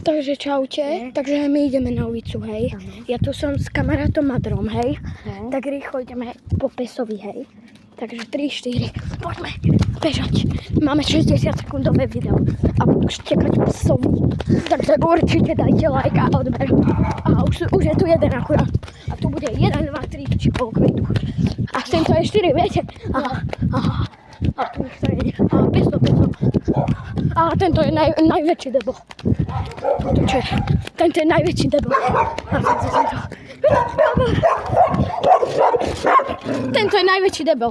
Takže čaute, takže my ideme na ulicu, hej. Ja tu som s kamarátom Madrom, hej. Tak rýchlo ideme po Pesovi, hej. Takže 3, 4, poďme bežať. Máme 60 sekundové video a budú štekať Pesovi. Takže určite dajte like a odber. A už je tu jeden akurát. A tu bude 1, 2, 3, či koľko je tu. A s týmto je 4, viete? Aha. A tu nikto nejde. A Peso. A tento je najväčší debo. Tento je najväčší debo. Tento je najväčší debo.